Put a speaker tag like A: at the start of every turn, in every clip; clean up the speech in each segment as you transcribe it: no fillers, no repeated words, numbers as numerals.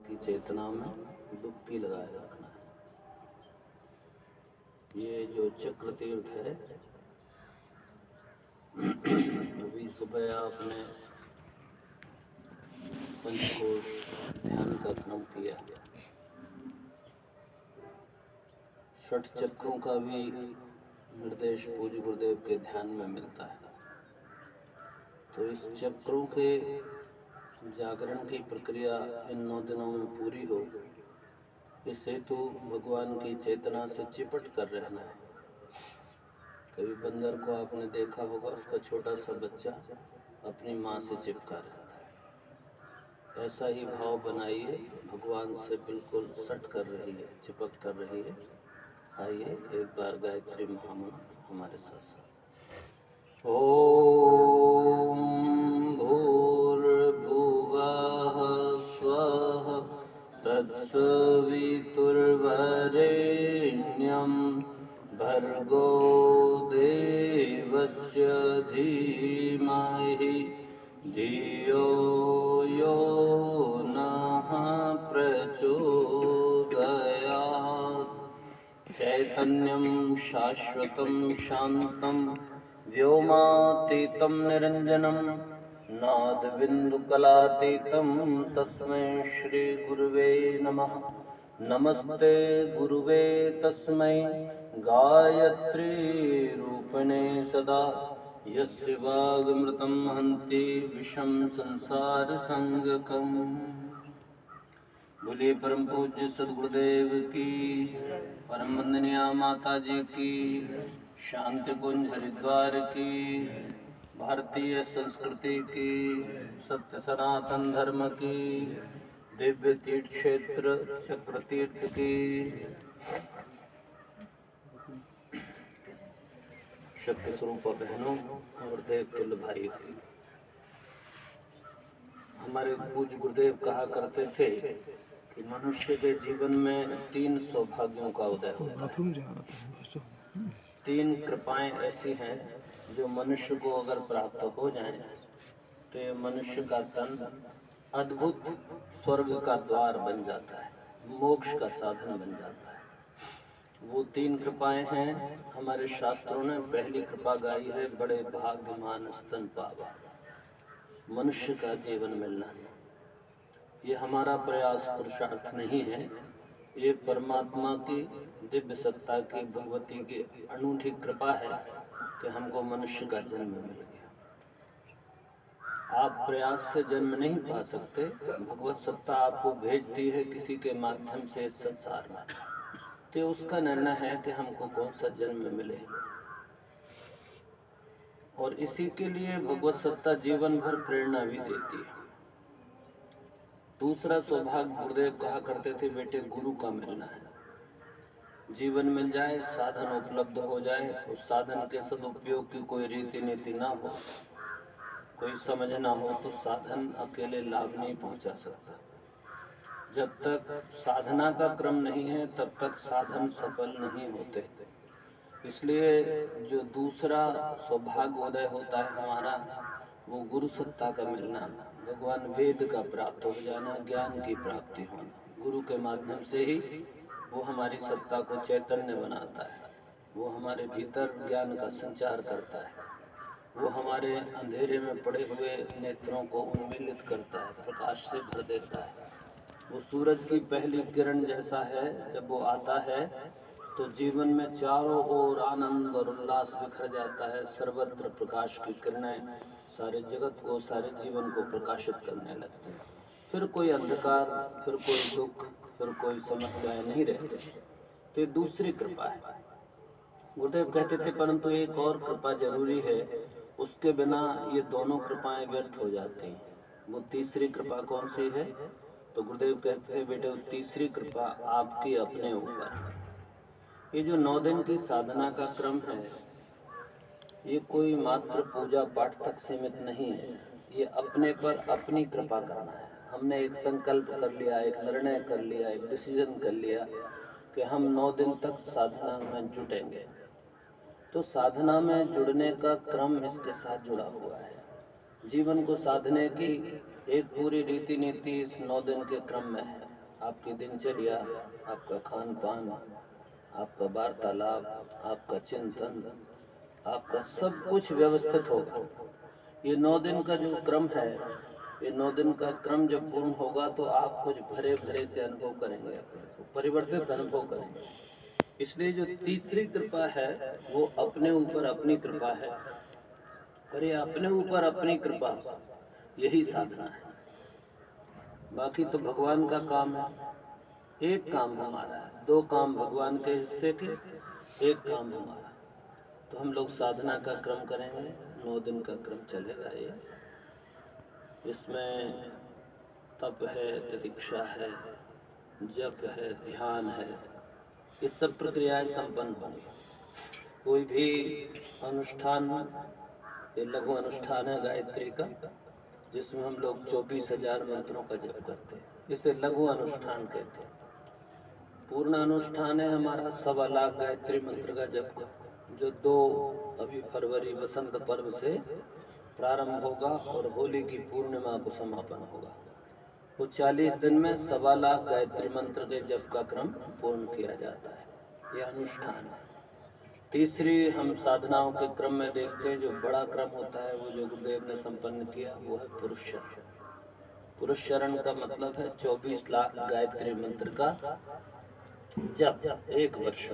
A: की चेतना में डुबकी लगाए रखना है। ये जो चक्र तीर्थ है, अभी सुबह आपने पंचकोश ध्यान का क्रम किया। षट चक्रों का भी निर्देश पूज्य गुरुदेव के ध्यान में मिलता है। तो इस चक्रों के जागरण की प्रक्रिया इन 9 दिनों में पूरी हो, इस हेतु भगवान की चेतना से चिपट कर रहना है। कभी बंदर को आपने देखा होगा, उसका छोटा सा बच्चा अपनी माँ से चिपका रहता है। ऐसा ही भाव बनाइए, भगवान से बिल्कुल सट कर रही है, चिपक कर रही है। आइए एक बार गायत्री महामंत्र हमारे साथ साथ। ओम भूर्भुवः स्वः तत्सवितुर्वरेण्यं भर्गो देवस्य धीमहि धियो यो नः प्रचोदयात्। चैतन्यं शाश्वतं शान्तं व्योमातीतं निरञ्जनं नादबिन्दुकलातीतं तस्मै श्रीगुरुवे नमः। नमस्ते गुरुवे तस्मै गायत्रीरूपिणे सदा यस्य वागमृतं हन्ति विषं संसारसंगकम्। बोलिए परम पूज्य सद्गुरुदेव की, परम वंदनीय माता जी की, शांति कुंज हरिद्वार की, भारतीय संस्कृति की, सत्य सनातन धर्म की, दिव्य तीर्थ क्षेत्र चक्र तीर्थ की, शक्ति स्वरूप बहनों और देव तुल्य भाई की। हमारे पूज्य गुरुदेव कहा करते थे कि मनुष्य के जीवन में 3 सौभाग्यों का उदय होता है। 3 कृपाएं ऐसी हैं जो मनुष्य को अगर प्राप्त हो जाएं तो ये मनुष्य का तन अद्भुत स्वर्ग का द्वार बन जाता है, मोक्ष का साधन बन जाता है। वो 3 कृपाएं हैं। हमारे शास्त्रों ने पहली कृपा गाई है, बड़े भाग्यमान स्तन पावा, मनुष्य का जीवन मिलना। ये हमारा प्रयास पुरुषार्थ नहीं है, ये परमात्मा की दिव्य सत्ता की, भगवती की अनूठी कृपा है कि हमको मनुष्य का जन्म मिल गया। आप प्रयास से जन्म नहीं पा सकते, भगवत सत्ता आपको भेजती है किसी के माध्यम से इस संसार में, तो उसका निर्णय है कि हमको कौन सा जन्म मिले। और इसी के लिए भगवत सत्ता जीवन भर प्रेरणा भी देती है। दूसरा सौभाग्य गुरुदेव कहा करते थे, बेटे गुरु का मिलना है। जीवन मिल जाए, साधन उपलब्ध हो जाए, उस साधन के सदुपयोग की कोई रीति नीति ना हो, कोई समझ ना हो, तो साधन अकेले लाभ नहीं पहुंचा सकता। जब तक साधना का क्रम नहीं है तब तक साधन सफल नहीं होते। इसलिए जो दूसरा सौभाग्य उदय होता है हमारा, वो गुरु सत्ता का मिलना, भगवान वेद का प्राप्त हो जाना, ज्ञान की प्राप्ति होना। गुरु के माध्यम से ही वो हमारी सत्ता को चैतन्य बनाता है, वो हमारे भीतर ज्ञान का संचार करता है, वो हमारे अंधेरे में पड़े हुए नेत्रों को उन्मीलित करता है, प्रकाश से भर देता है। वो सूरज की पहली किरण जैसा है, जब वो आता है तो जीवन में चारों ओर आनंद और उल्लास बिखर जाता है। सर्वत्र प्रकाश की किरणें सारे जगत को, सारे जीवन को प्रकाशित करने लगते हैं। फिर कोई अंधकार, फिर कोई दुख, फिर कोई समस्याएं नहीं रहती। तो ये दूसरी कृपा है। गुरुदेव कहते थे परंतु एक और कृपा जरूरी है, उसके बिना ये दोनों कृपाएं व्यर्थ हो जाती हैं। वो तीसरी कृपा कौन सी है? तो गुरुदेव कहते थे, बेटे वो तीसरी कृपा आपकी अपने ऊपर है। ये जो 9 दिन की साधना का क्रम है, ये कोई मात्र पूजा पाठ तक सीमित नहीं है। ये अपने पर अपनी कृपा करना है। हमने एक संकल्प कर लिया, एक निर्णय कर लिया, एक डिसीजन कर लिया कि हम 9 दिन तक साधना में जुटेंगे। तो साधना में जुड़ने का क्रम इसके साथ जुड़ा हुआ है। जीवन को साधने की एक पूरी रीति नीति इस 9 दिन के क्रम में है। आपकी दिनचर्या, आपका खान पान, आपका वार्तालाप, आपका चिंतन, आपका सब कुछ व्यवस्थित होगा। ये 9 दिन का जो क्रम है, ये 9 दिन का क्रम जब पूर्ण होगा तो आप कुछ भरे भरे से अनुभव करेंगे, परिवर्तित अनुभव करेंगे। इसलिए जो तीसरी कृपा है वो अपने ऊपर अपनी कृपा है, और ये अपने ऊपर अपनी कृपा यही साधना है। बाकी तो भगवान का काम है। एक काम हमारा है, 2 काम भगवान के हिस्से के, एक काम हमारा। तो हम लोग साधना का क्रम करेंगे, 9 दिन का क्रम चलेगा ये। इसमें तप है, तितिक्षा है, जप है, ध्यान है, ये सब प्रक्रियाएं संपन्न होंगी। कोई भी अनुष्ठान, ये लघु अनुष्ठान है गायत्री का, जिसमें हम लोग 24,000 मंत्रों का जप करते हैं, इसे लघु अनुष्ठान कहते हैं। पूर्ण अनुष्ठान है हमारा 1.25 लाख गायत्री मंत्र का जप का, जो 2 अभी फरवरी वसंत पर्व से प्रारंभ होगा और होली की पूर्णिमा को समापन होगा। वो 40 दिन में 1.25 लाख गायत्री मंत्र के जप का क्रम पूर्ण किया जाता है। यह अनुष्ठान है। तीसरी हम साधनाओं के क्रम में देखते हैं, जो बड़ा क्रम होता है वो जो गुरुदेव ने संपन्न किया, वो है पुरुष शरण। पुरुष शरण का मतलब है 24 लाख गायत्री मंत्र का जप, 1 वर्ष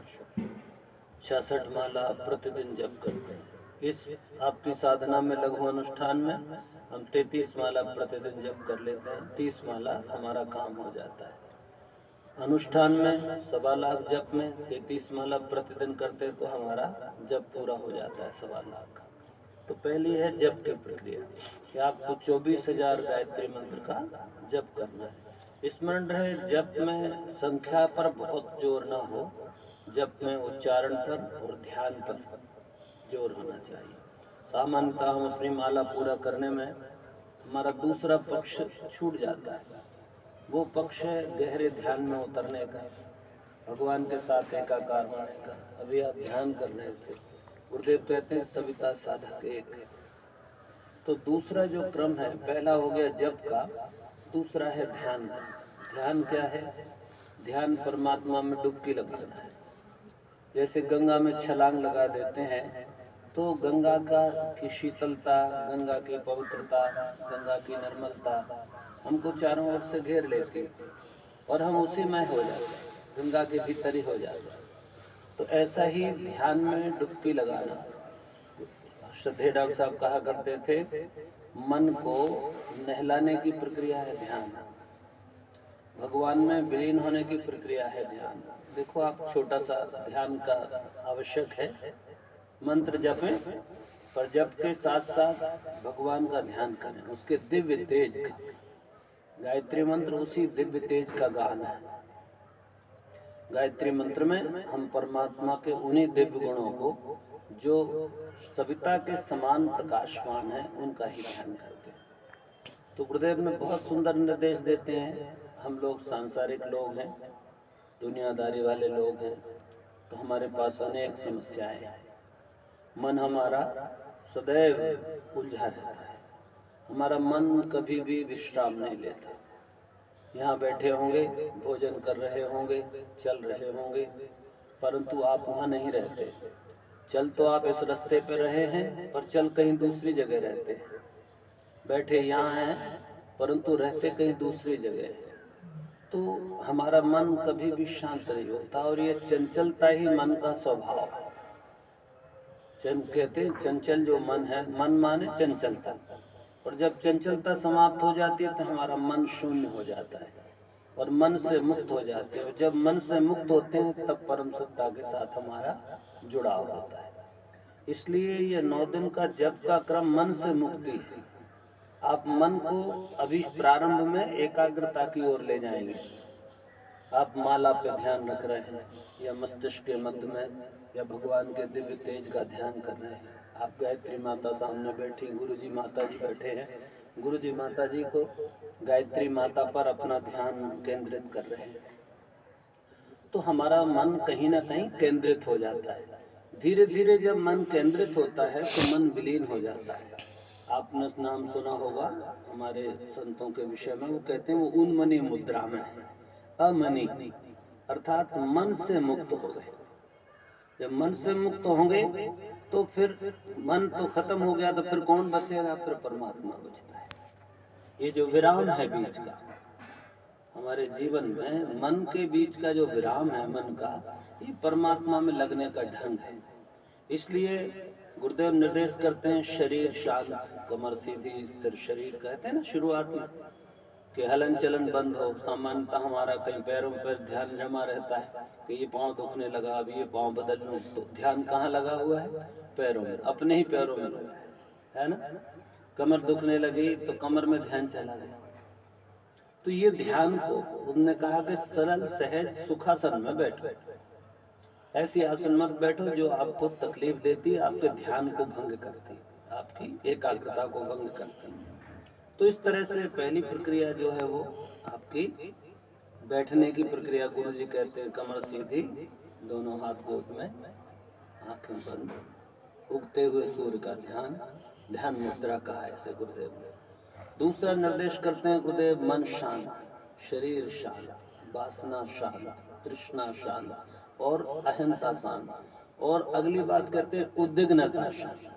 A: 66 माला प्रतिदिन जप करते हैं। इस आपकी साधना में लघु अनुष्ठान में हम 33 माला प्रतिदिन जप कर लेते हैं। 30 माला हमारा काम हो जाता है। अनुष्ठान में 1.25 लाख जप में 33 माला प्रतिदिन करते तो हमारा जप पूरा हो जाता है 1.25 लाख। तो पहली है जप की प्रक्रिया कि आपको 24,000 गायत्री मंत्र का जप करना है। स्मरण रहे, जप में संख्या पर बहुत जोर ना हो, जप में उच्चारण पर और ध्यान पर जोर होना चाहिए। सामान्यतः हम अपनी माला पूरा करने में हमारा दूसरा पक्ष छूट जाता है। वो पक्ष है गहरे ध्यान में उतरने का, भगवान के साथ एकाकार होने का। अभी आप ध्यान कर रहे थे, गुरुदेव कहते हैं सविता साधक एक। तो दूसरा जो क्रम है, पहला हो गया जप का, दूसरा है ध्यान का। ध्यान क्या है? ध्यान परमात्मा में डुबकी लगाना है। जैसे गंगा में छलांग लगा देते हैं तो गंगा की शीतलता, गंगा की पवित्रता, गंगा की निर्मलता हमको चारों ओर से घेर लेती है और हम उसी में हो जाते हैं, गंगा के भीतर ही हो जाते हैं। तो ऐसा ही ध्यान में डुबकी लगाना। श्रद्धेय डॉक्टर साहब कहा करते थे, मन को नहलाने की प्रक्रिया है ध्यान, भगवान में विलीन होने की प्रक्रिया है ध्यान। देखो, आप छोटा सा ध्यान का आवश्यक है, मंत्र जपें, पर जप के साथ साथ भगवान का ध्यान करें, उसके दिव्य तेज का। गायत्री मंत्र उसी दिव्य तेज का गान है। गायत्री मंत्र में हम परमात्मा के उन्हीं दिव्य गुणों को, जो सविता के समान प्रकाशमान है, उनका ही ध्यान करते हैं। तो गुरुदेव ने बहुत सुंदर निर्देश देते हैं। हम लोग सांसारिक लोग हैं, दुनियादारी वाले लोग हैं, तो हमारे पास अनेक समस्याएं हैं। मन हमारा सदैव उलझा रहता है, हमारा मन कभी भी विश्राम नहीं लेता। यहाँ बैठे होंगे, भोजन कर रहे होंगे, चल रहे होंगे, परंतु आप वहाँ नहीं रहते। चल तो आप इस रास्ते पे रहे हैं, पर चल कहीं दूसरी जगह रहते हैं। बैठे यहाँ हैं, परंतु रहते कहीं दूसरी जगह है। तो हमारा मन कभी भी शांत नहीं होता, और ये चंचलता ही मन का स्वभाव है। कहते हैं चंचल जो मन है, मन माने चंचलता, और जब चंचलता समाप्त हो जाती है तो हमारा मन शून्य हो जाता है और मन से मुक्त हो जाते हैं। और जब मन से मुक्त होते हैं तब परम सत्ता के साथ हमारा जुड़ाव होता है। इसलिए ये 9 दिन का जप का क्रम मन से मुक्ति है। आप मन को अभी प्रारंभ में एकाग्रता की ओर ले जाएंगे। आप माला पे ध्यान रख रहे हैं, या मस्तिष्क के मध्य में, या भगवान के दिव्य तेज का ध्यान कर रहे हैं। आप गायत्री माता सामने बैठी, गुरुजी माता जी बैठे हैं, गुरुजी माता जी को गायत्री माता पर अपना ध्यान केंद्रित कर रहे हैं, तो हमारा मन कहीं ना कहीं केंद्रित हो जाता है। धीरे धीरे जब मन केंद्रित होता है तो मन विलीन हो जाता है। आपने नाम सुना होगा हमारे संतों के विषय में, वो कहते हैं वो उन्मनी मुद्रा में है। अमनी, अर्थात मन से मुक्त हो गए। जब मन से मुक्त होंगे तो फिर मन तो खत्म हो गया, तो फिर कौन बचेगा? फिर परमात्मा बचता है। ये जो विराम है बीच का हमारे जीवन में, मन के बीच का जो विराम है मन का, ये परमात्मा में लगने का ढंग है। इसलिए गुरुदेव निर्देश करते हैं शरीर शांत, कमर सीधी, स्थिर शरीर, कहते हैं ना शुरुआत में कि हलन चलन बंद हो। सामान्यतः हमारा कहीं पैरों पर ध्यान जमा रहता है कि ये पांव दुखने लगा, अब ये पांव बदल लूं, तो ध्यान कहाँ लगा हुआ है? पैरों में, अपने ही पैरों में लगा है ना। कमर दुखने लगी तो कमर में ध्यान चला गया। तो ये ध्यान को उन्होंने कहा कि सरल सहज सुखासन में बैठो। ऐसी आसन मत बैठो जो आपको तकलीफ देती, आपके ध्यान को भंग करती, आपकी एकाग्रता को भंग करती। तो इस तरह से पहली प्रक्रिया जो है वो आपकी बैठने की प्रक्रिया। गुरु जी कहते हैं कमर सीधी, दोनों हाथ गोद में, आंखें बंद, उगते हुए सूर्य का ध्यान, ध्यान मुद्रा कहा ऐसे गुरुदेव ने। दूसरा निर्देश करते हैं गुरुदेव मन शांत, शरीर शांत, वासना शांत, तृष्णा शांत और अहंता शांत। और अगली बात कहते हैं उद्विग्नता शांत।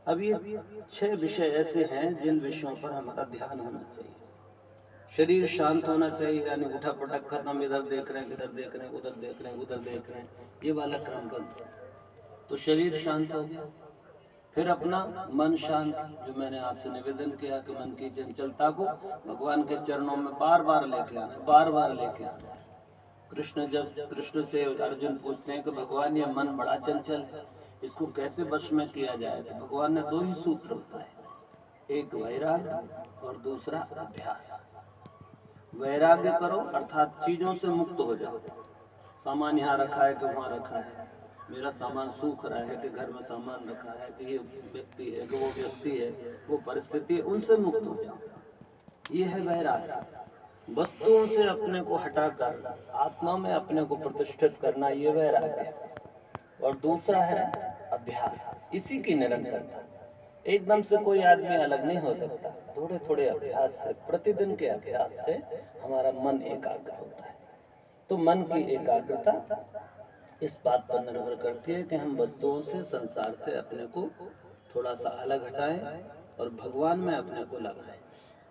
A: अब ये 6 विषय ऐसे हैं जिन विषयों पर हमारा ध्यान होना चाहिए। शरीर शांत होना चाहिए, यानी उठा पटक खत्म, इधर देख रहे हैं, इधर देख रहे हैं, उधर देख रहे हैं, उधर देख रहे हैं, ये वाला क्रम बंद। तो शरीर शांत हो गया। फिर अपना मन शांत, जो मैंने आपसे निवेदन किया कि मन की चंचलता को भगवान के चरणों में बार बार लेके आना, बार बार लेके आना। कृष्ण से अर्जुन पूछते हैं कि भगवान ये मन बड़ा चंचल है, इसको कैसे वश में किया जाए? तो भगवान ने 2 ही सूत्र बताए, एक वैराग्य और दूसरा अभ्यास। वैराग्य करो अर्थात चीजों से मुक्त हो जाओ। सामान यहाँ रखा है कि वहाँ रखा है, मेरा सामान सूख रहा है कि घर में सामान रखा है, कि ये व्यक्ति है कि वो व्यक्ति है, वो परिस्थिति है, उनसे मुक्त हो जाओ। ये है वैराग्य। वस्तुओं से अपने को हटाकर आत्मा में अपने को प्रतिष्ठित करना, ये वैराग्य है। और दूसरा है अभ्यास, इसी की निरंतरता। एकदम से कोई आदमी अलग नहीं हो सकता, थोड़े थोड़े अभ्यास से, प्रतिदिन के अभ्यास से हमारा मन एकाग्र होता है। तो मन की एकाग्रता इस बात पर निर्भर करती है कि हम वस्तुओं से, संसार से अपने को थोड़ा सा अलग हटाएं और भगवान में अपने को लगाएं।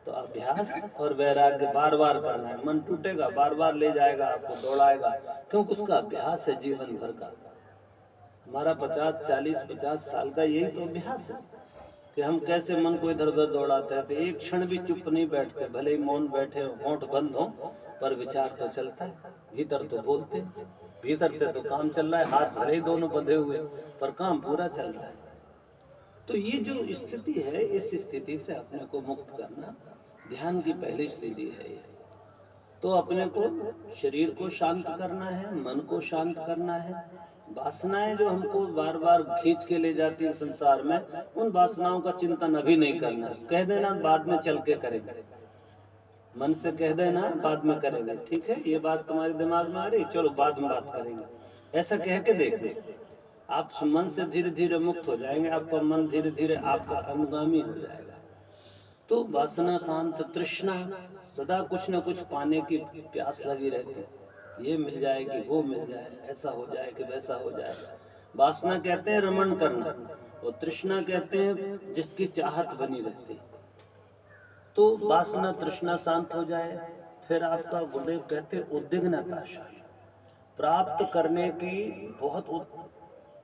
A: तो अभ्यास और वैराग्य बार बार करना है। मन टूटेगा, बार बार ले जाएगा, आपको दौड़ाएगा, क्योंकि उसका अभ्यास है जीवन भर का। हमारा 50 साल का यही तो अभ्यास है कि हम कैसे मन को इधर उधर दौड़ाते हैं। तो एक क्षण भी चुप नहीं बैठते, भले ही मौन बैठे, होंठ बंद हो, पर विचार तो चलता है, भीतर तो बोलते हैं, भीतर से तो काम चल रहा है, हाथ भले ही दोनों बंधे हुए, पर काम पूरा चल रहा है। तो ये जो स्थिति है, इस स्थिति से अपने को मुक्त करना ध्यान की पहली सीढ़ी है ये। तो अपने को शरीर को शांत करना है, मन को शांत करना है। वासनाएं जो हमको बार बार खींच के ले जाती है संसार में, उन वासनाओं का चिंतन अभी नहीं करना। कह देना बाद में चल के करेंगे, मन से कह देना बाद में करेंगे, ठीक है, ये बात तुम्हारे दिमाग में आ रही, चलो बाद में बात करेंगे, ऐसा कह के देखो। आप मन से धीरे धीरे मुक्त हो जाएंगे, आपका मन धीरे धीरे आपका अनुगामी हो जाएगा। तो वासना शांत, तृष्णा, सदा कुछ न कुछ पाने की प्यास लगी रहती, ये मिल जाए कि वो मिल जाए, ऐसा हो जाए कि वैसा हो जाए। वासना कहते हैं रमण करना, और तृष्णा कहते हैं जिसकी चाहत बनी रहती। तो वासना तृष्णा शांत हो जाए, फिर आपका गुरुदेव कहते हैं उद्विग्नता शांत, प्राप्त करने की बहुत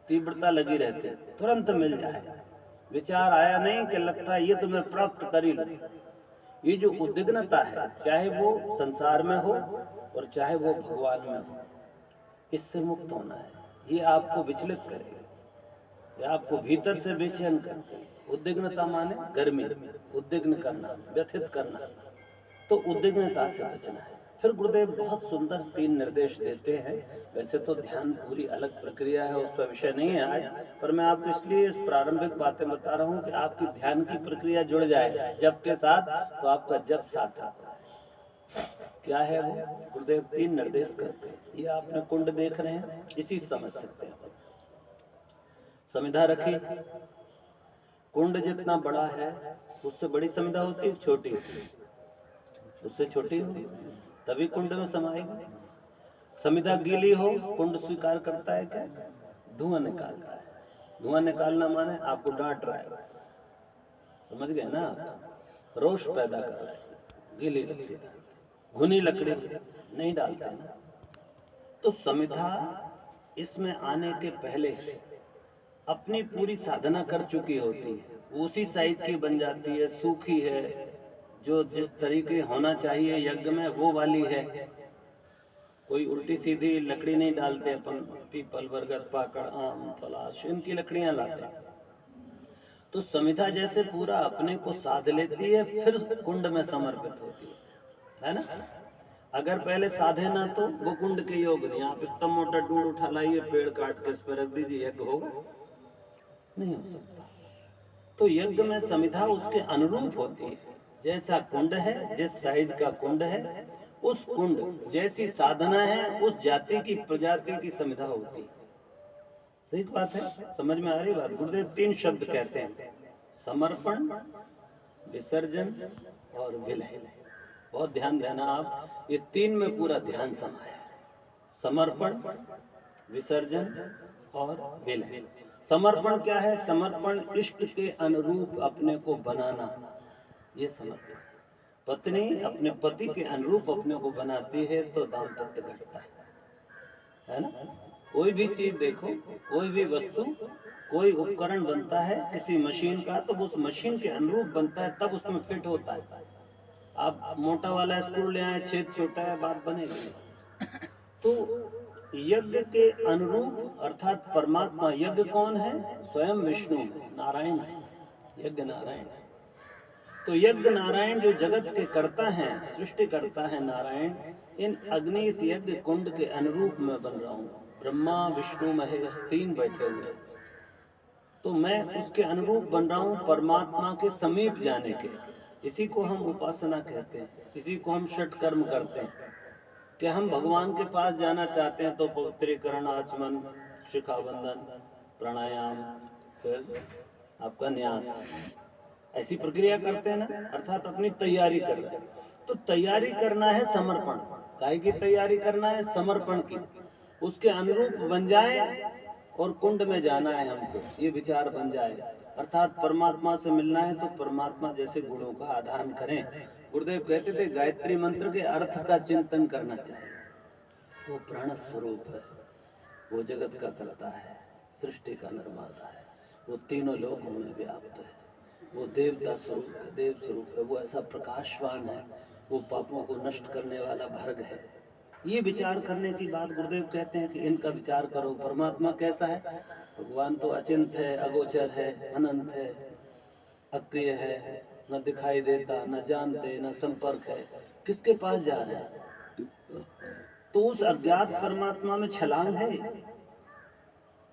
A: तीव्रता लगी रहती है, तुरंत मिल जाए। विचार आया नहीं कि लगता है ये तो मैं प्राप्त कर ही लूं। ये जो उद्विग्नता है, चाहे वो संसार में हो और चाहे वो भगवान में हो, इससे मुक्त होना है। ये आपको विचलित करेगा, ये आपको भीतर से बेचैन करते। उद्विग्नता माने गर्मी, उद्विग्न करना, व्यथित करना। तो उद्विग्नता से बचना है। फिर गुरुदेव बहुत सुंदर 3 निर्देश देते हैं। वैसे तो ध्यान पूरी अलग प्रक्रिया है, उस पर विषय नहीं है आज, पर मैं आपको इसलिए प्रारंभिक बातें बता रहा हूँ कि आपकी ध्यान की प्रक्रिया जुड़ जाए जप के साथ, तो आपका जप सार्थक है। क्या है वो? गुरुदेव 3 निर्देश करते हैं। ये आपने कुंड देख रहे हैं, इसी समझ सकते हैं। समिधा रखी, कुंड जितना बड़ा है उससे बड़ी समिधा होती है, छोटी उससे छोटी होगी, तभी कुंड में समाएगी। समिधा गीली हो, कुंड स्वीकार करता है क्या? धुआं निकालता है। धुआं निकालना माने आपको डांट रहा है, समझ गए ना? रोष पैदा कर रहा है। गीली लकड़ी डालते, घुनी लकड़ी नहीं डालते ना। तो समिधा इसमें आने के पहले अपनी पूरी साधना कर चुकी होती है, उसी साइज की बन जाती है, सूखी है, जो जिस तरीके होना चाहिए यज्ञ में वो वाली है। कोई उल्टी सीधी लकड़ी नहीं डालते अपन, पीपल, बरगद, पाकड़, आम, पलाश इनकी लकड़ियां लाते हैं। तो समिधा जैसे पूरा अपने को साध लेती है, फिर कुंड में समर्पित होती है ना? अगर पहले साधे ना तो वो कुंड के योग नहीं। आप इतना मोटा डूड उठा लाइए, पेड़ काट के इस पर रख दीजिए, यज्ञ होगा? नहीं हो सकता। तो यज्ञ में समिधा उसके अनुरूप होती है। जैसा कुंड है, जिस साइज का कुंड है, उस कुंड जैसी साधना है, उस जाति की प्रजाति की समिधा होती। सही बात है, समझ में आ रही बात? गुरुदेव 3 शब्द कहते हैं, समर्पण, विसर्जन और विलय। बहुत ध्यान देना आप, ये 3 में पूरा ध्यान समाया। समर्पण, विसर्जन और विलय। समर्पण क्या है? समर्पण इष्ट के अनुरूप अपने को बनाना, ये समर्पण। पत्नी अपने पति के अनुरूप अपने को बनाती है तो दाम्पत्य घटता है ना? कोई भी चीज देखो, कोई भी वस्तु, कोई उपकरण बनता है किसी मशीन का, तो उस मशीन के अनुरूप बनता है, तब उसमें फिट होता है। आप मोटा वाला स्क्रू ले आए, छेद छोटा है, बात बनेगी। तो यज्ञ के अनुरूप अर्थात परमात्मा, यज्ञ कौन है? स्वयं विष्णु, नारायण है, यज्ञ नारायण है। तो यज्ञ नारायण जो जगत के करता है, सृष्टि करता है नारायण, इन अग्नि इस यज्ञ कुंड के अनुरूप में बन रहा हूँ। ब्रह्मा विष्णु महेश 3 बैठे हुए, तो मैं उसके अनुरूप बन रहा हूँ, परमात्मा के समीप जाने के। इसी को हम उपासना कहते हैं, इसी को हम षट कर्म करते हैं कि हम भगवान के पास जाना चाहते हैं। तो पवित्रीकरण, आचमन, शिखाबंधन, प्राणायाम, फिर आपका न्यास, ऐसी प्रक्रिया करते हैं ना, अर्थात अपनी तैयारी कर रहे हैं। तो तैयारी करना है समर्पण। काहे की तैयारी करना है? समर्पण की। उसके अनुरूप बन जाए और कुंड में जाना है हमको, ये विचार बन जाए। अर्थात परमात्मा से मिलना है तो परमात्मा जैसे गुणों का आधान करें। गुरुदेव कहते थे गायत्री मंत्र के अर्थ का चिंतन करना चाहिए। वो प्राण स्वरूप है, वो जगत का करता है, सृष्टि का निर्माता है, वो तीनों लोकों में व्याप्त है, वो देवता स्वरूप है, देव स्वरूप है, वो ऐसा प्रकाशवान है, वो पापों को नष्ट करने वाला भर्ग है। ये विचार करने की बात गुरुदेव कहते हैं कि इनका विचार करो। परमात्मा कैसा है? भगवान तो अचिंत है, अगोचर है, अनंत है, अक्रिय है, न दिखाई देता, न जानते, न संपर्क है। किसके पास जा रहे हैं? तो उस अज्ञात परमात्मा में छलांग है।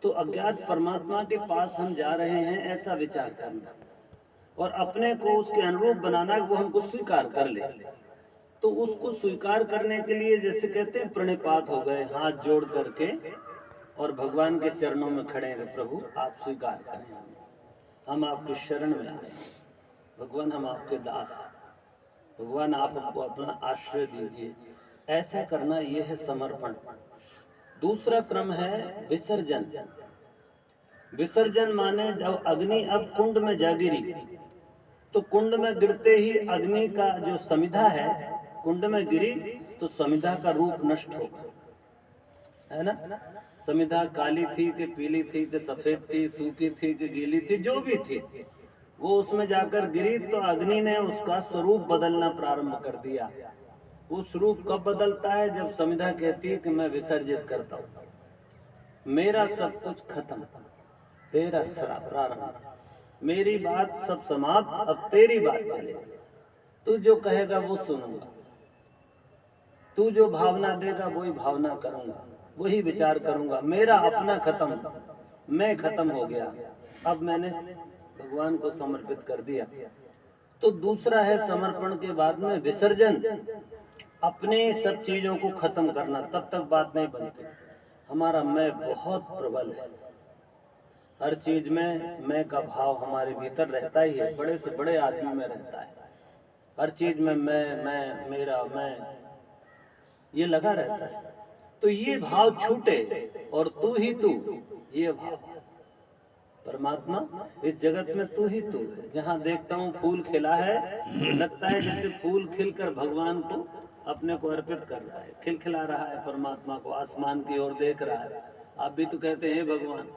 A: तो अज्ञात परमात्मा के पास हम जा रहे हैं, ऐसा विचार करना और अपने को उसके अनुरूप बनाना, वो हमको स्वीकार कर ले। तो उसको स्वीकार करने के लिए जैसे कहते हैं प्रणिपात हो गए, हाथ जोड़ करके और भगवान के चरणों में खड़े हैं, प्रभु आप स्वीकार करें, हम आपकी शरण में आए, भगवान हम आपके दास हैं, भगवान आप हमको अपना आश्रय दीजिए। ऐसा करना, यह है समर्पण। दूसरा क्रम है विसर्जन। विसर्जन माने जब अग्नि अब कुंड में जा गिरी, तो कुंड में गिरते ही अग्नि का जो समिधा है, कुंड में गिरी तो समिधा का रूप नष्ट हो, है ना? समिधा काली थी कि पीली थी कि सफेद थी, सूखी थी कि गीली थी, जो भी थी, वो उसमें जाकर गिरी तो अग्नि ने उसका स्वरूप बदलना प्रारंभ कर दिया। वो स्वरूप कब बदलता है? जब समिधा कहती है कि मैं विसर्जित करता हूँ, मेरा सब कुछ खत्म, तेरा प्रारंभ, मेरी बात सब समाप्त, अब तेरी बात चलेगी। तू जो कहेगा वो सुनूंगा, तू जो भावना देगा वही भावना करूंगा, वही विचार करूंगा। मेरा अपना खत्म, मैं खत्म हो गया, अब मैंने भगवान को समर्पित कर दिया। तो दूसरा है समर्पण के बाद में विसर्जन, अपने सब चीजों को खत्म करना। तब तक बात नहीं बनती। हमारा मैं बहुत प्रबल है, हर चीज में मैं का भाव हमारे भीतर रहता ही है, बड़े से बड़े आदमी में रहता है। हर चीज में मैं, मेरा, मैं, ये लगा रहता है। तो ये भाव छूटे और तू ही तू, ये भाव परमात्मा इस जगत में तू ही तू है। जहाँ देखता हूँ फूल खिला है, लगता है जैसे फूल खिलकर भगवान को अपने को अर्पित कर रहा है, खिलखिला रहा है परमात्मा को, आसमान की ओर देख रहा है। आप भी तो कहते हैं भगवान,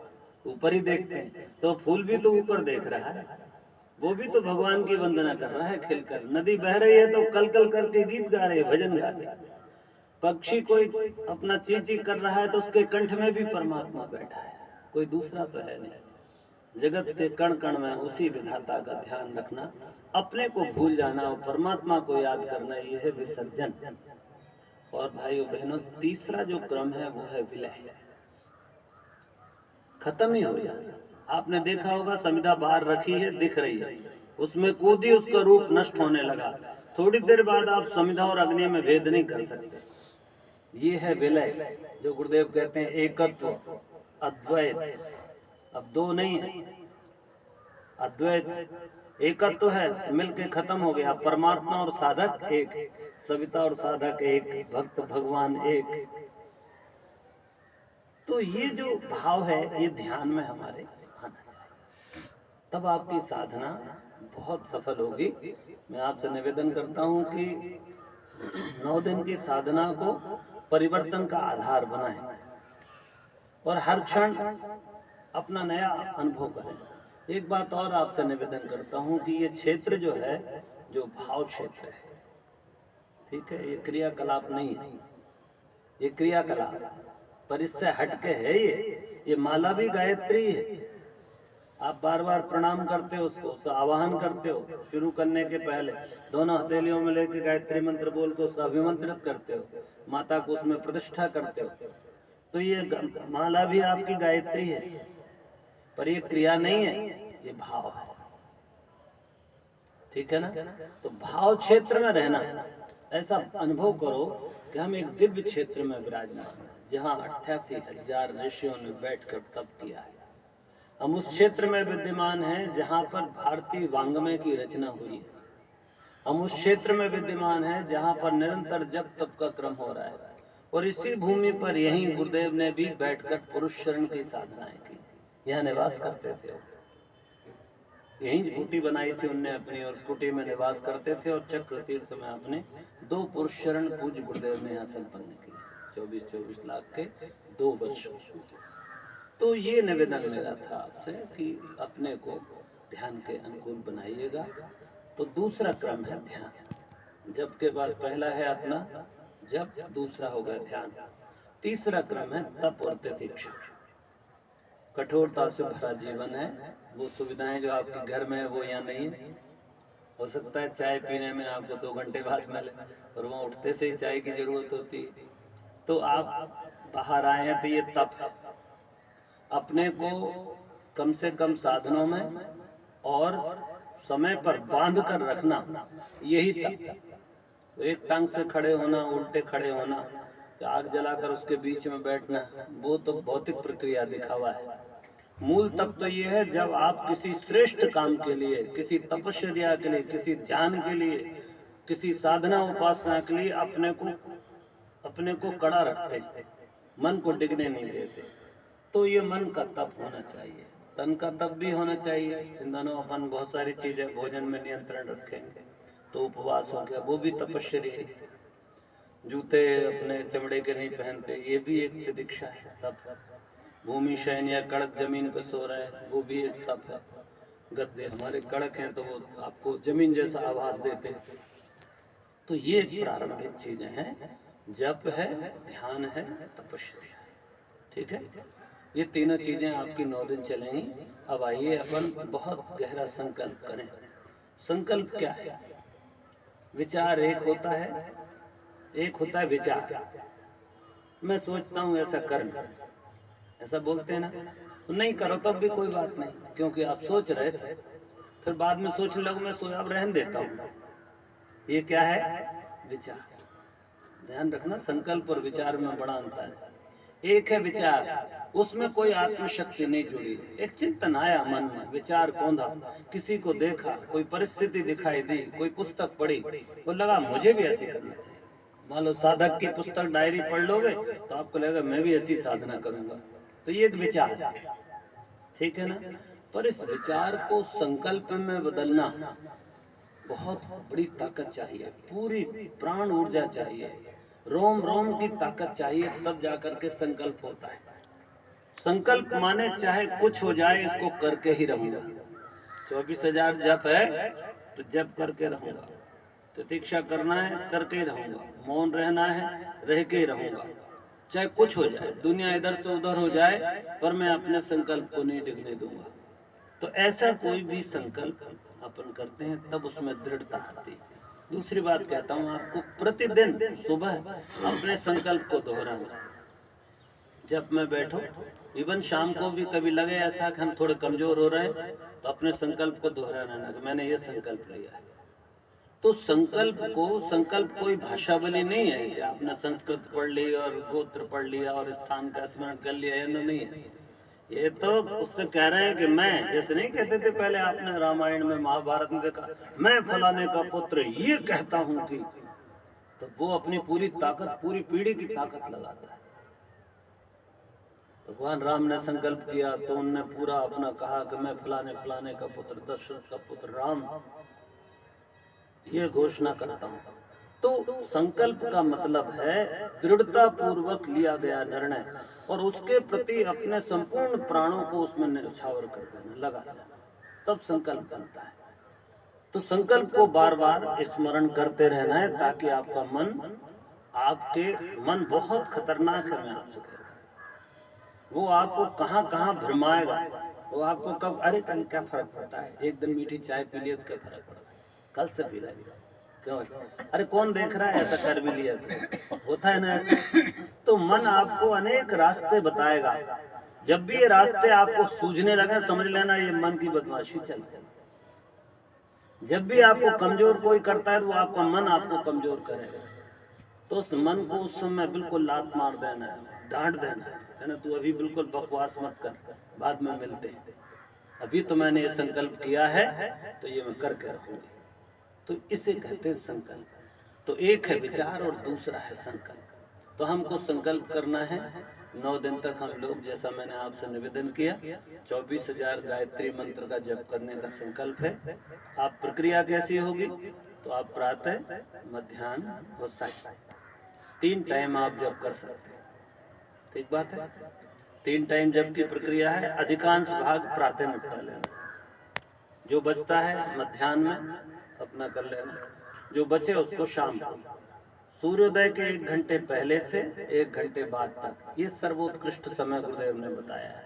A: ऊपर ही देखते हैं, तो फूल भी तो ऊपर देख रहा है, वो भी तो भगवान की वंदना कर रहा है खिलकर। नदी बह रही है तो कल कल करके गीत गा रहे, भजन गा रहे। पक्षी कोई अपना ची ची कर रहा है तो उसके कंठ में भी परमात्मा बैठा है, कोई दूसरा तो है नहीं। जगत के कण कण में उसी विधाता का ध्यान रखना, अपने को भूल जाना और परमात्मा को याद करना, यह है विसर्जन। और भाइयों बहनों, तीसरा जो क्रम है वो है विलय, खत्म ही हो जाना। आपने देखा होगा समिधा बाहर रखी है, दिख रही है, उसमें कूदी, उसका रूप नष्ट होने लगा, थोड़ी देर बाद आप समिधा और अग्नि में भेद नहीं कर सकते। ये है विलय, जो गुरुदेव कहते हैं एकत्व, अद्वैत। अब दो नहीं है, अद्वैत एकत्व है, मिलके खत्म हो गया। परमात्मा और साधक एक, सविता और साधक एक, भक्त भगवान एक। तो ये जो भाव है ये ध्यान में हमारे आना चाहिए, तब आपकी साधना बहुत सफल होगी। मैं आपसे निवेदन करता हूं कि 9 दिन की साधना को परिवर्तन का आधार बनाएं और हर क्षण अपना नया अनुभव करें। एक बात और आपसे निवेदन करता हूं कि ये क्षेत्र जो है, जो भाव क्षेत्र है, ठीक है, ये क्रियाकलाप नहीं है, ये क्रियाकलाप पर इससे हटके है। ये माला भी गायत्री है। आप बार बार प्रणाम करते हो, उसको आवाहन करते हो, शुरू करने के पहले दोनों हथेलियों में लेके गायत्री मंत्र बोल के उसका अभिमंत्रित करते हो, माता को उसमें प्रतिष्ठा करते हो। तो ये माला भी आपकी गायत्री है, पर ये क्रिया नहीं है, ये भाव है, ठीक है ना। तो भाव क्षेत्र में रहना, ऐसा अनुभव करो कि हम एक दिव्य क्षेत्र में विराजमान हैं, जहाँ 88,000 ऋषियों ने बैठकर तप किया है। हम उस क्षेत्र में विद्यमान हैं जहाँ पर भारतीय वांग्मय की रचना हुई है। हम उस क्षेत्र में विद्यमान हैं जहाँ पर निरंतर जप तप का क्रम हो रहा है। और इसी भूमि पर यहीं गुरुदेव ने भी बैठकर पुरुष शरण की साधनाएं की, यहाँ निवास करते थे। यहीं कुटी बनाई थी उनने अपनी, और कुटी में निवास करते थे। और चक्र तीर्थ में अपने 2 पुरुष शरण पूज्य गुरुदेव ने यहाँ संपन्न किए, 24-24 लाख के 2 वर्ष। तो ये निवेदन मेरा था आपसे कि अपने को ध्यान के अनुकूल बनाइएगा। तो दूसरा क्रम है ध्यान। जप के बाद पहला है अपना जप, दूसरा होगा ध्यान, तीसरा क्रम है तप और तितिक्षा। कठोरता से भरा जीवन है, वो सुविधाएं जो आपके घर में है वो यहाँ नहीं है। हो सकता है चाय पीने में आपको 2 घंटे बाद मिले, और वहाँ उठते से ही चाय की जरूरत होती है। तो आप बाहर आए हैं तो ये तप है। अपने को कम से कम साधनों में और समय पर बांध कर रखना, यही तप है। तो एक टांग से खड़े होना, उल्टे खड़े होना, आग जलाकर उसके बीच में बैठना, वो तो भौतिक प्रक्रिया दिखावा है। मूल तप तो ये है जब आप किसी श्रेष्ठ काम के लिए, किसी तपस्या के लिए, किसी ध्यान के लिए, किसी साधना उपासना के लिए अपने को कड़ा रखते हैं, मन को डिगने नहीं देते। तो ये मन का तप होना चाहिए, तन का तप भी होना चाहिए। इन दोनों अपन बहुत सारी चीजें भोजन में नियंत्रण रखेंगे तो उपवास हो गया, वो भी तपस्या है। जूते अपने चमड़े के नहीं पहनते, ये भी एक तितिक्षा है, तप। भूमि शयन या कड़क जमीन पर सो रहे हैं, वो भी एक तप है। गद्दे हमारे कड़क हैं तो वो आपको जमीन जैसा आवाज देते हैं। तो ये प्रारंभिक चीजें हैं, जप है, ध्यान है, तपस्या है, ठीक है। ये तीनों चीजें आपकी 9 दिन चलेंगी। अब आइए अपन बहुत गहरा संकल्प करें। संकल्प क्या है? विचार एक होता है, एक होता है विचार। मैं सोचता हूँ ऐसा करना, ऐसा बोलते हैं ना, तो नहीं करो तब भी कोई बात नहीं, क्योंकि आप सोच रहे थे, फिर बाद में सोचने लगो मैं सोया, अब रहने देता हूँ। ये क्या है? विचार। ध्यान रखना, संकल्प और विचार में बड़ा अंतर है। एक है विचार, उसमें कोई आत्मशक्ति नहीं जुड़ी। एक चिंतन आया मन में, विचार कौंधा, किसी को देखा, कोई परिस्थिति दिखाई दी, कोई पुस्तक पढ़ी, वो लगा मुझे भी ऐसे करना चाहिए, मान लो साधक की पुस्तक डायरी पढ़ लोगे तो आपको लगेगा मैं भी ऐसी साधना करूंगा। तो ये एक विचार है, ठीक है ना। पर इस विचार को संकल्प में बदलना बहुत बड़ी ताकत चाहिए, पूरी प्राण ऊर्जा चाहिए, रोम रोम की ताकत चाहिए, तब जाकर के संकल्प होता है। संकल्प माने चाहे कुछ हो जाए इसको करके ही रहूंगा। 24,000 जप है तो जप करके रहूंगा, प्रतीक्षा करना है करके ही रहूंगा, मौन रहना है रह के ही रहूंगा, चाहे कुछ हो जाए, दुनिया इधर से उधर हो जाए, पर मैं अपने संकल्प को नहीं डिगने दूंगा। तो ऐसा कोई भी संकल्प अपन करते हैं तब उसमें दृढ़ता आती है। दूसरी बात कहता हूँ आपको, प्रतिदिन सुबह अपने संकल्प को दोहराना। जब में बैठो, इवन शाम को भी कभी लगे ऐसा कि हम थोड़े कमजोर हो रहे हैं तो अपने संकल्प को दोहराना ना कि मैंने ये संकल्प लिया है। तो संकल्प कोई भाषा बोली नहीं है कि आपने संस्कृत पढ़ ली और गोत्र पढ़ लिया और स्थान का स्मरण कर लिया, ये नहीं है। ये तो उससे कह रहे हैं कि मैं, जैसे नहीं कहते थे पहले आपने रामायण में महाभारत में देखा, मैं फलाने का पुत्र ये कहता हूं कि, तो वो अपनी पूरी ताकत पूरी पीढ़ी की ताकत लगाता है। भगवान राम ने संकल्प किया तो उनने पूरा अपना कहा कि मैं फलाने फलाने का पुत्र, दशरथ का पुत्र राम, ये घोषणा करता हूं। तो संकल्प का मतलब है दृढ़ता पूर्वक लिया गया निर्णय और उसके प्रति अपने संपूर्ण प्राणों को उसमें न्यौछावर कर देना, लगा देना, तब संकल्प बनता है। तो संकल्प को बार बार स्मरण करते रहना है ताकि आपका मन, आपके मन बहुत खतरनाक है, मैं आपसे कहता हूं। वो आपको कहाँ कहाँ भरमाएगा, वो आपको कब, अरे कल क्या फर्क पड़ता है, एक दिन मीठी चाय पी लिया तो क्या फर्क पड़ता है, कल से पी लेंगे, क्यों, अरे कौन देख रहा है, ऐसा कर भी लिया तो होता है ना ऐसा। तो मन आपको अनेक रास्ते बताएगा, जब भी ये रास्ते आपको सूझने लगे समझ लेना ये मन की बदमाशी चल रही। जब भी आपको कमजोर कोई करता है तो वो आपका मन आपको कमजोर करेगा, तो उस मन को उस समय बिल्कुल लात मार देना है, डांट देना है ना, तू अभी बिल्कुल बकवास मत कर, बाद में मिलते हैं, अभी तो मैंने ये संकल्प किया है तो ये मैं करके रहूंगी। तो इसे कहते हैं संकल्प। तो एक है विचार और दूसरा है संकल्प। तो हमको संकल्प करना है, 9 दिन तक हम लोग, जैसा मैंने आपसे निवेदन किया, 24,000 गायत्री मंत्र का जप करने का संकल्प है। आप प्रक्रिया कैसी होगी, तो आप प्रातः, मध्याह्न और सायं 3 टाइम आप जप कर सकते हैं, ठीक बात है। 3 टाइम जप की प्रक्रिया है, अधिकांश भाग प्रातः निपटा लेना, जो बचता है मध्याह्न में अपना कर लेना, जो बचे उसको शाम को, सूर्योदय के 1 घंटे पहले से 1 घंटे बाद तक, ये सर्वोत्कृष्ट समय गुरुदेव ने बताया है,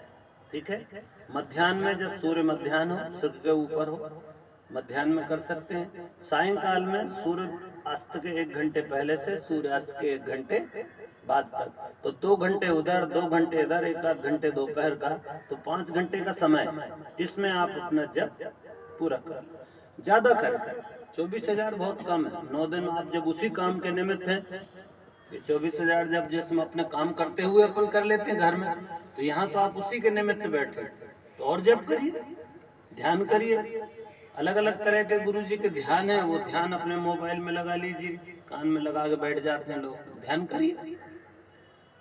A: ठीक है। मध्याह्न में जब सूर्य मध्याह्न हो, सूर्य के ऊपर हो, मध्याह्न में कर सकते हैं। सायंकाल में सूर्य अस्त के 1 घंटे पहले से सूर्यास्त के 1 घंटे बाद तक, तो 2 घंटे उधर 2 घंटे इधर, 1 घंटे दोपहर का, तो 5 घंटे का समय, इसमें आप अपना जप पूरा कर, ज्यादा कर। 24,000 बहुत कम है, 9 दिन आप जब उसी काम के निमित्त हैं, 24,000 जब जिसमें अपने काम करते हुए अपन कर लेते हैं घर में, तो यहाँ तो आप उसी के निमित्त बैठे, तो और जप करिए, ध्यान करिए। अलग अलग तरह के गुरु जी के ध्यान है, वो ध्यान अपने मोबाइल में लगा लीजिए, कान में लगा के बैठ जाते हैं लोग, ध्यान करिए,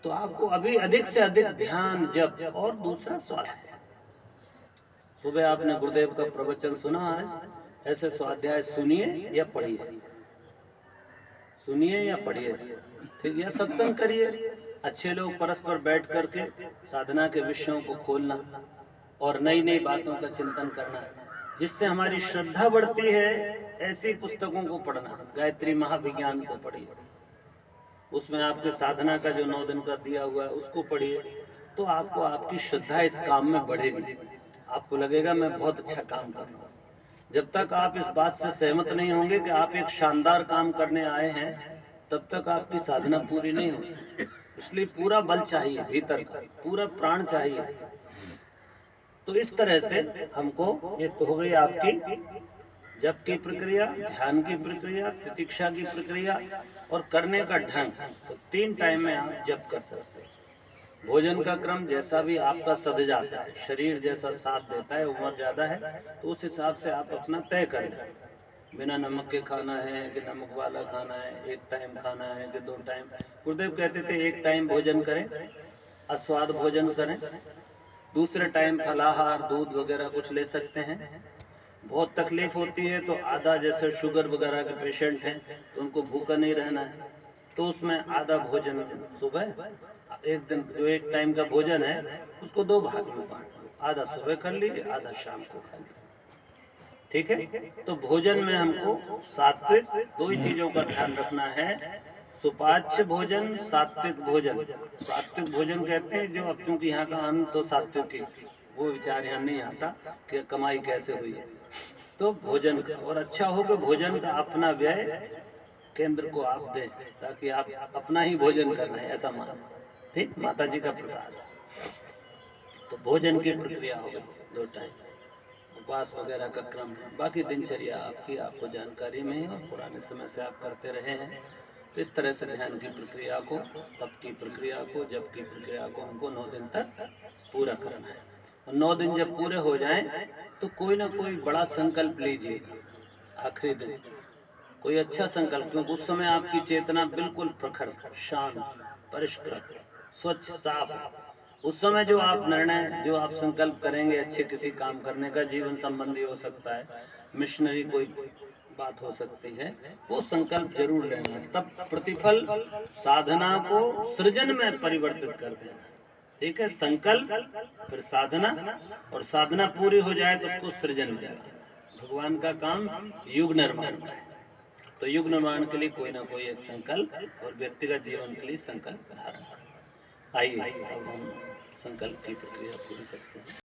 A: तो आपको अभी अधिक से अधिक ध्यान जप। और दूसरा स्वाध्याय, सुबह आपने गुरुदेव का प्रवचन सुना है, ऐसे स्वाध्याय सुनिए या पढ़िए, सुनिए या पढ़िए, ठीक, या सत्संग करिए, अच्छे लोग परस्पर बैठ करके साधना के विषयों को खोलना और नई नई बातों का चिंतन करना, जिससे हमारी श्रद्धा बढ़ती है। ऐसी पुस्तकों को पढ़ना, गायत्री महाविज्ञान को पढ़िए, उसमें आपके साधना का जो 9 दिन का दिया हुआ है उसको पढ़िए, तो आपको आपकी श्रद्धा इस काम में बढ़ेगी, आपको लगेगा मैं बहुत अच्छा काम कर रहा हूँ। जब तक आप इस बात से सहमत नहीं होंगे कि आप एक शानदार काम करने आए हैं, तब तक आपकी साधना पूरी नहीं होगी। इसलिए पूरा बल चाहिए, भीतर का पूरा प्राण चाहिए। तो इस तरह से हमको, एक तो हो गई आपकी जप की प्रक्रिया, ध्यान की प्रक्रिया, प्रतीक्षा की प्रक्रिया और करने का ढंग। तो 3 टाइम में आप जप कर सकते हैं। भोजन का क्रम जैसा भी आपका सध जाता है, शरीर जैसा साथ देता है, उम्र ज्यादा है तो उस हिसाब से आप अपना तय करें। बिना नमक के खाना है कि नमक वाला खाना है, एक टाइम खाना है कि 2 टाइम। गुरुदेव कहते थे एक टाइम भोजन करें, अस्वाद भोजन करें, दूसरे टाइम फलाहार दूध वगैरह कुछ ले सकते हैं। बहुत तकलीफ होती है तो आधा, जैसे शुगर वगैरह के पेशेंट हैं तो उनको भूखा नहीं रहना है, तो उसमें आधा भोजन सुबह, एक दिन जो एक टाइम का भोजन है उसको 2 भाग में बांट दो, आधा सुबह कर लीजिए, आधा शाम को खा लीजिए। ठीक है, तो भोजन में हमको सात्विक 2 ही चीजों का ध्यान रखना है, सुपाच्य भोजन, सात्विक भोजन। सात्विक भोजन कहते हैं जो, अब चूंकि यहाँ का अन्न तो सात्विक है, वो विचार यहाँ नहीं आता कि कमाई कैसे हुई है। तो भोजन का, और अच्छा हो कि भोजन का अपना व्यय केंद्र को आप दें, ताकि आप अपना ही भोजन कर रहे हैं ऐसा माने। ठीक, माता जी का प्रसाद है। तो भोजन की प्रक्रिया हो गई 2 टाइम, उपवास वगैरह का क्रम है, बाकी दिनचर्या आपकी, आपको जानकारी में है और पुराने समय से आप करते रहे हैं। तो इस तरह से ध्यान की प्रक्रिया को, तप की प्रक्रिया को, जप की प्रक्रिया को हमको 9 दिन तक पूरा करना है। और 9 दिन जब पूरे हो जाएं तो कोई ना कोई बड़ा संकल्प लीजिएगा आखिरी दिन, कोई अच्छा संकल्प, क्योंकि उस समय आपकी चेतना बिल्कुल प्रखर, शांत, परिष्कृत, स्वच्छ, साफ है। उस समय जो आप निर्णय, जो आप संकल्प करेंगे अच्छे किसी काम करने का, जीवन संबंधी हो सकता है, मिशनरी कोई बात हो सकती है, वो संकल्प जरूर लेना, तब प्रतिफल साधना को सृजन में परिवर्तित कर देना। ठीक है, संकल्प फिर साधना, और साधना पूरी हो जाए तो उसको सृजन मिलेगा। भगवान का काम युग निर्माण का है, तो युग निर्माण के लिए कोई ना कोई एक संकल्प, और व्यक्तिगत जीवन के लिए संकल्प धारण करें। आइए अब हम संकल्प की प्रक्रिया पूरी करते हैं।